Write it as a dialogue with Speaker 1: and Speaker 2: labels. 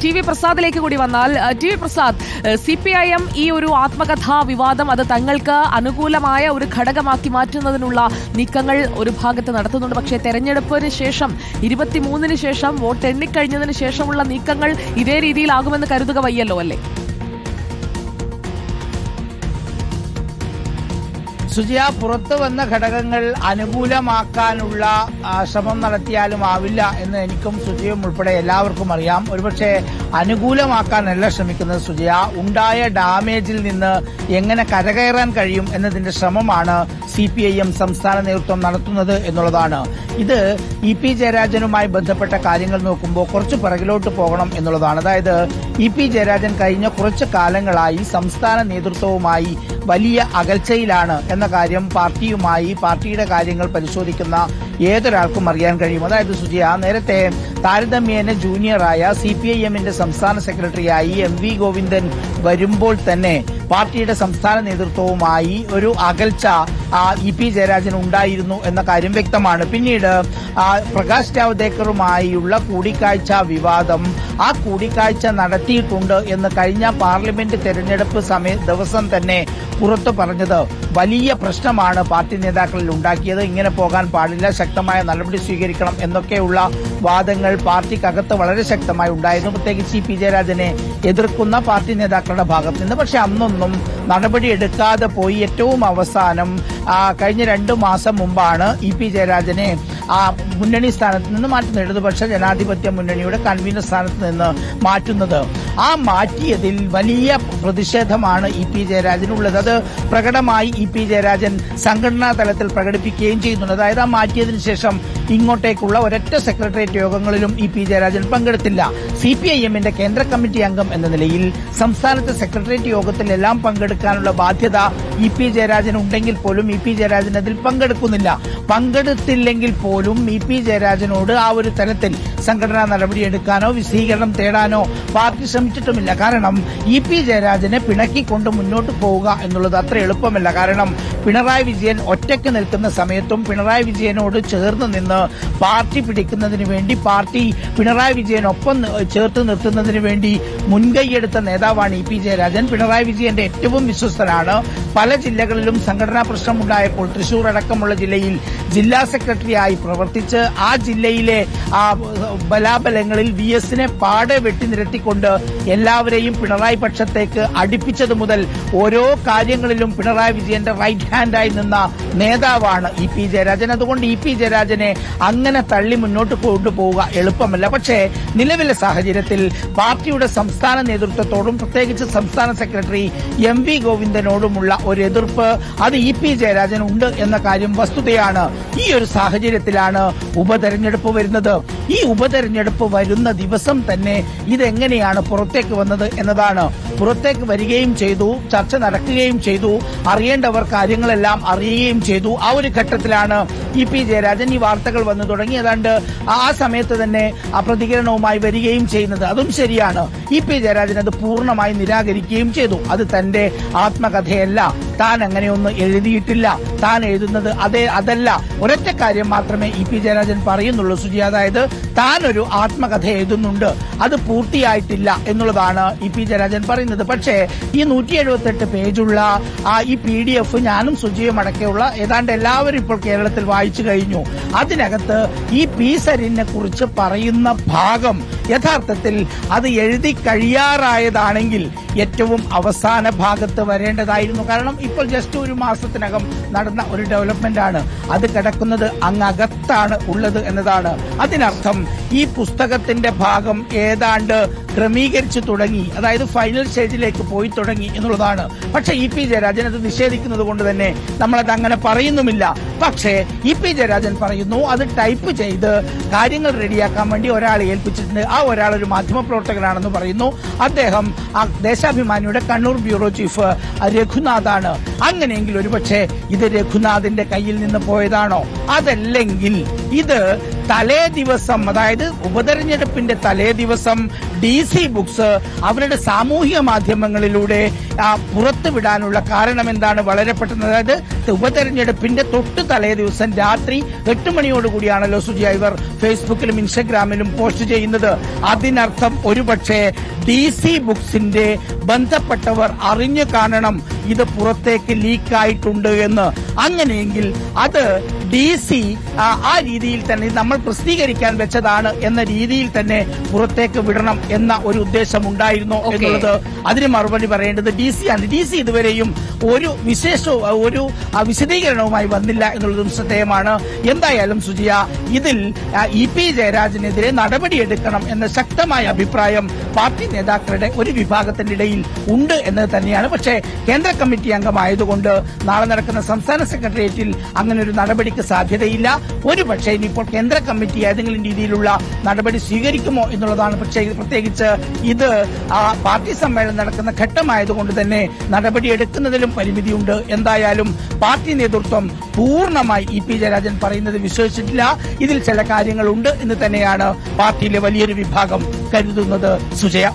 Speaker 1: T V പ്രസാദിലേക്ക് കൂടി വന്നാൽ, T V Prasad, CPIM ഈ ഒരു ആത്മകഥാ വിവാദം അത് തങ്ങൾക്ക് അനുകൂലമായ ഒരു ഘടകമാക്കി മാറ്റുന്നതിനുള്ള നീക്കങ്ങൾ ഒരു ഭാഗത്ത് നടത്തുന്നുണ്ട്. പക്ഷേ തെരഞ്ഞെടുപ്പിന് ശേഷം 23-ന് ശേഷം വോട്ട് എണ്ണിക്കഴിഞ്ഞതിന് ശേഷമുള്ള നീക്കങ്ങൾ ഇതേ രീതിയിലാകുമെന്ന് കരുതുക വയ്യല്ലോ അല്ലേ?
Speaker 2: സുജിയ, പുറത്തു വന്ന ഘടകങ്ങൾ അനുകൂലമാക്കാനുള്ള ശ്രമം നടത്തിയാലും ആവില്ല എന്ന് എനിക്കും സുജിയും ഉൾപ്പെടെ എല്ലാവർക്കും അറിയാം. ഒരുപക്ഷെ അനുകൂലമാക്കാനല്ല ശ്രമിക്കുന്നത് സുജിയ, ഉണ്ടായ ഡാമേജിൽ നിന്ന് എങ്ങനെ കരകയറാൻ കഴിയും എന്നതിന്റെ ശ്രമമാണ് CPIM സംസ്ഥാന നേതൃത്വം നടത്തുന്നത് എന്നുള്ളതാണ്. ഇത് EP ജയരാജനുമായി ബന്ധപ്പെട്ട കാര്യങ്ങൾ നോക്കുമ്പോൾ കുറച്ച് പിറകിലോട്ട് പോകണം എന്നുള്ളതാണ്. അതായത് EP ജയരാജൻ കഴിഞ്ഞ കുറച്ച് കാലങ്ങളായി സംസ്ഥാന നേതൃത്വവുമായി വലിയ അകൽച്ചയിലാണ് എന്ന കാര്യം പാർട്ടിയുടെ കാര്യങ്ങൾ പരിശോധിക്കുന്ന ഏതൊരാൾക്കും അറിയാൻ കഴിയും. അതായത് സുജിയ, നേരത്തെ താരതമ്യേന ജൂനിയറായ CPIMന്റെ സംസ്ഥാന സെക്രട്ടറിയായി MV ഗോവിന്ദൻ വരുമ്പോൾ തന്നെ പാർട്ടിയുടെ സംസ്ഥാന നേതൃത്വവുമായി ഒരു അകൽച്ച EP ജയരാജൻ ഉണ്ടായിരുന്നു എന്ന കാര്യം വ്യക്തമാണ്. പിന്നീട് പ്രകാശ് ജാവ്ദേക്കറുമായുള്ള കൂടിക്കാഴ്ച വിവാദം, ആ കൂടിക്കാഴ്ച നടത്തിയിട്ടുണ്ട് എന്ന് കഴിഞ്ഞ പാർലമെന്റ് തെരഞ്ഞെടുപ്പ് ദിവസം തന്നെ പുറത്തു പറഞ്ഞത് വലിയ പ്രശ്നമാണ് പാർട്ടി നേതാക്കളിൽ ഉണ്ടാക്കിയത്. ഇങ്ങനെ പോകാൻ പാടില്ല, ശക്തമായ നടപടി സ്വീകരിക്കണം എന്നൊക്കെയുള്ള വാദങ്ങൾ പാർട്ടിക്കകത്ത് വളരെ ശക്തമായി ഉണ്ടായിരുന്നു, പ്രത്യേകിച്ച് EP ജയരാജനെ എതിർക്കുന്ന പാർട്ടി നേതാക്കളുടെ ഭാഗത്ത് നിന്ന്. പക്ഷെ അന്നൊന്നും നടപടി എടുക്കാതെ പോയി. ഏറ്റവും അവസാനം കഴിഞ്ഞ 2 മാസം മുമ്പാണ് EP ജയരാജനെ മുന്നണി സ്ഥാനത്ത് നിന്ന് മാറ്റുന്നത്, ഇടതുപക്ഷ ജനാധിപത്യ മുന്നണിയുടെ കൺവീനർ സ്ഥാനത്ത് നിന്ന് മാറ്റുന്നത്. ആ മാറ്റിയതിൽ വലിയ പ്രതിഷേധമാണ് EP ജയരാജനുള്ളത്. അത് പ്രകടമായി EP ജയരാജൻ സംഘടനാ തലത്തിൽ പ്രകടിപ്പിക്കുകയും ചെയ്യുന്നുണ്ട്. അതായത് ആ മാറ്റിയതിനു ശേഷം ഇങ്ങോട്ടേക്കുള്ള ഒരൊറ്റ സെക്രട്ടേറിയറ്റ് യോഗങ്ങളിലും EP ജയരാജൻ പങ്കെടുത്തില്ല. CPIMന്റെ കേന്ദ്ര കമ്മിറ്റി അംഗം എന്ന നിലയിൽ സംസ്ഥാനത്തെ സെക്രട്ടേറിയറ്റ് യോഗത്തിലെല്ലാം പങ്കെടുക്കാനുള്ള ബാധ്യത EP ജയരാജൻ ഉണ്ടെങ്കിൽ പോലും EP ജയരാജൻ അതിൽ പങ്കെടുക്കുന്നില്ല. പങ്കെടുത്തില്ലെങ്കിൽ പോലും EP ജയരാജനോട് ആ ഒരു തരത്തിൽ സംഘടനാ നടപടിയെടുക്കാനോ വിശദീകരണം തേടാനോ പാർട്ടി ശ്രമിച്ചിട്ടുമില്ല. കാരണം EP ജയരാജനെ പിണക്കിക്കൊണ്ട് മുന്നോട്ട് പോവുക എന്നുള്ളത് അത്ര എളുപ്പമല്ല. കാരണം പിണറായി വിജയൻ ഒറ്റയ്ക്ക് നിൽക്കുന്ന സമയത്തും പിണറായി വിജയനോട് ചേർന്ന് നിന്ന് പാർട്ടി പിടിക്കുന്നതിന് വേണ്ടി, പാർട്ടി പിണറായി വിജയനൊപ്പം ചേർത്ത് നിർത്തുന്നതിന് വേണ്ടി മുൻകൈയെടുത്ത നേതാവാണ് EP ജയരാജൻ. പിണറായി വിജയന്റെ ഏറ്റവും വിശ്വസ്തനാണ്. പല ജില്ലകളിലും സംഘടനാ പ്രശ്നമുണ്ടായപ്പോൾ തൃശൂർ അടക്കമുള്ള ജില്ലയിൽ ജില്ലാ സെക്രട്ടറിയായി പ്രവർത്തിച്ച് ആ ജില്ലയിലെ ബലാബലങ്ങളിൽ VSനെ പാടെ വെട്ടിനിരത്തിക്കൊണ്ട് എല്ലാവരെയും പിണറായി പക്ഷത്തേക്ക് അടുപ്പിച്ചത് മുതൽ ഓരോ കാര്യങ്ങളിലും പിണറായി വിജയന്റെ റൈറ്റ് ഹാൻഡായി നിന്ന നേതാവാണ് EP ജയരാജൻ. അതുകൊണ്ട് EP ജയരാജനെ അങ്ങനെ തള്ളി മുന്നോട്ട് കൊണ്ടുപോവുക എളുപ്പമല്ല. പക്ഷേ നിലവിലെ സാഹചര്യത്തിൽ പാർട്ടിയുടെ സംസ്ഥാന നേതൃത്വത്തോടും പ്രത്യേകിച്ച് സംസ്ഥാന സെക്രട്ടറി MV ഗോവിന്ദനോടുമുള്ള ഒരു എതിർപ്പ് അത് EP ജയരാജൻ ഉണ്ട് എന്ന കാര്യം വസ്തുതയാണ്. ഈ ഒരു സാഹചര്യത്തിലാണ് ഉപതെരഞ്ഞെടുപ്പ് വരുന്നത്. ഈ ഉപതെരഞ്ഞെടുപ്പ് വരുന്ന ദിവസം തന്നെ ഇതെങ്ങനെയാണ് പുറത്തേക്ക് വന്നത് എന്നതാണ്. പുറത്തേക്ക് വരികയും ചെയ്തു, ചർച്ച നടക്കുകയും ചെയ്തു, അറിയേണ്ടവർ കാര്യങ്ങളെല്ലാം അറിയുകയും ചെയ്തു. ആ ഒരു ഘട്ടത്തിലാണ് EP ജയരാജൻ ഈ വാർത്തകൾ വന്നു തുടങ്ങി. ഏതാണ്ട് ആ സമയത്ത് തന്നെ ആ പ്രതികരണവുമായി വരികയും ചെയ്യുന്നത്. അതും ശരിയാണ്. EP ജയരാജൻ അത് പൂർണ്ണമായി നിരാകരിക്കുകയും ചെയ്തു. അത് തന്റെ ആത്മകഥയല്ല, താൻ അങ്ങനെയൊന്നും എഴുതിയിട്ടില്ല, താൻ എഴുതുന്നത് അതല്ല. ഒരൊറ്റ കാര്യം മാത്രമേ EP ജയരാജൻ പറയുന്നുള്ളൂ സുജി, അതായത് താൻ ഒരു ആത്മകഥ എഴുതുന്നുണ്ട്, അത് പൂർത്തിയായിട്ടില്ല എന്നുള്ളതാണ് EP ജയരാജൻ പറയുന്നത്. പക്ഷേ ഈ 178 പേജുള്ള ഈ PDF ഞാനും സുജിയും അടക്കമുള്ള ഏതാണ്ട് എല്ലാവരും ഇപ്പോൾ കേരളത്തിൽ വായിച്ചു കഴിഞ്ഞു. അതിനകത്ത് ഈ P സരിനെ കുറിച്ച് പറയുന്ന ഭാഗം യഥാർത്ഥത്തിൽ അത് എഴുതി കഴിയാറായതാണെങ്കിൽ ഏറ്റവും അവസാന ഭാഗത്ത് വരേണ്ടതായിരുന്നു. കാരണം ഇപ്പോൾ ജസ്റ്റ് ഒരു മാസത്തിനകം നടന്ന ഒരു ഡെവലപ്മെന്റ് ആണ്. അത് കിടക്കുന്നത് അങ്ങകത്താണ് ഉള്ളത് എന്നതാണ്. അതിനർത്ഥം ഈ പുസ്തകത്തിന്റെ ഭാഗം ഏതാണ്ട് ക്രമീകരിച്ചു തുടങ്ങി, അതായത് ഫൈനൽ സ്റ്റേജിലേക്ക് പോയി തുടങ്ങി എന്നുള്ളതാണ്. പക്ഷേ EP ജയരാജൻ അത് നിഷേധിക്കുന്നത് കൊണ്ട് തന്നെ നമ്മളത് അങ്ങനെ പറയുന്നുമില്ല. പക്ഷേ EP ജയരാജൻ പറയുന്നു അത് ടൈപ്പ് ചെയ്ത് കാര്യങ്ങൾ റെഡിയാക്കാൻ വേണ്ടി ഒരാളെ ഏൽപ്പിച്ചിട്ടുണ്ട്. ആ ഒരാൾ ഒരു മാധ്യമപ്രവർത്തകനാണെന്ന് പറയുന്നു. അദ്ദേഹം ദേശാഭിമാനിയുടെ കണ്ണൂർ ബ്യൂറോ ചീഫ് രഘുനാഥാണ്. അങ്ങനെയെങ്കിൽ ഒരുപക്ഷെ ഇത് രഘുനാഥിന്റെ കയ്യിൽ നിന്ന് പോയതാണോ? അതല്ലെങ്കിൽ ഇത് തലേ ദിവസം, അതായത് ഉപതെരഞ്ഞെടുപ്പിന്റെ തലേ ദിവസം DC ബുക്സ് അവരുടെ സാമൂഹിക മാധ്യമങ്ങളിലൂടെ പുറത്തുവിടാനുള്ള കാരണം എന്താണ്? വളരെ പെട്ടെന്ന്, അതായത് ഉപതെരഞ്ഞെടുപ്പിന്റെ തൊട്ട് തലേ ദിവസം രാത്രി 8 മണിയോടുകൂടിയാണല്ലോ സുജിയ ഇവർ ഫേസ്ബുക്കിലും ഇൻസ്റ്റഗ്രാമിലും പോസ്റ്റ് ചെയ്യുന്നത്. അതിനർത്ഥം ഒരുപക്ഷെ DC ബുക്സിന്റെ ബന്ധപ്പെട്ടവർ അറിഞ്ഞു കാണണം ഇത് പുറത്തേക്ക് ലീക്കായിട്ടുണ്ട് എന്ന്. അങ്ങനെയെങ്കിൽ അത് DC ആ രീതിയിൽ തന്നെ നമ്മൾ പ്രസിദ്ധീകരിക്കാൻ വെച്ചതാണ് എന്ന രീതിയിൽ തന്നെ പുറത്തേക്ക് വിടണം എന്ന ഒരു ഉദ്ദേശം ഉണ്ടായിരുന്നു എന്നുള്ളത് അതിന് മറുപടി പറയേണ്ടത് DC ആണ്. DC ഇതുവരെയും ഒരു വിശദീകരണവുമായി വന്നില്ല എന്നുള്ളതും ശ്രദ്ധേയമാണ്. എന്തായാലും സുജിയ, ഇതിൽ EP ജയരാജനെതിരെ നടപടിയെടുക്കണം എന്ന ശക്തമായ അഭിപ്രായം പാർട്ടി നേതാക്കളുടെ ഒരു വിഭാഗത്തിന്റെ ഇടയിൽ ഉണ്ട് എന്നത് തന്നെയാണ്. പക്ഷേ കേന്ദ്ര കമ്മിറ്റി അംഗമായതുകൊണ്ട് നാളെ നടക്കുന്ന സംസ്ഥാന സെക്രട്ടേറിയറ്റിൽ അങ്ങനെ ഒരു നടപടിക്ക് സാധ്യതയില്ല. ഒരു പക്ഷേ ഇനിയിപ്പോൾ കേന്ദ്ര കമ്മിറ്റി ഏതെങ്കിലും രീതിയിലുള്ള നടപടി സ്വീകരിക്കുമോ എന്നുള്ളതാണ്. പക്ഷേ പ്രത്യേകിച്ച് ഇത് പാർട്ടി സമ്മേളനം നടക്കുന്ന ഘട്ടമായതുകൊണ്ട് തന്നെ നടപടിയെടുക്കുന്നതിലും പരിമിതിയുണ്ട്. എന്തായാലും പാർട്ടി നേതൃത്വം പൂർണ്ണമായി EP ജയരാജൻ പറയുന്നത് വിശ്വസിച്ചിട്ടില്ല. ഇതിൽ ചില കാര്യങ്ങളുണ്ട് എന്ന് തന്നെയാണ് പാർട്ടിയിലെ വലിയൊരു വിഭാഗം കരുതുന്നത്. സുജയ.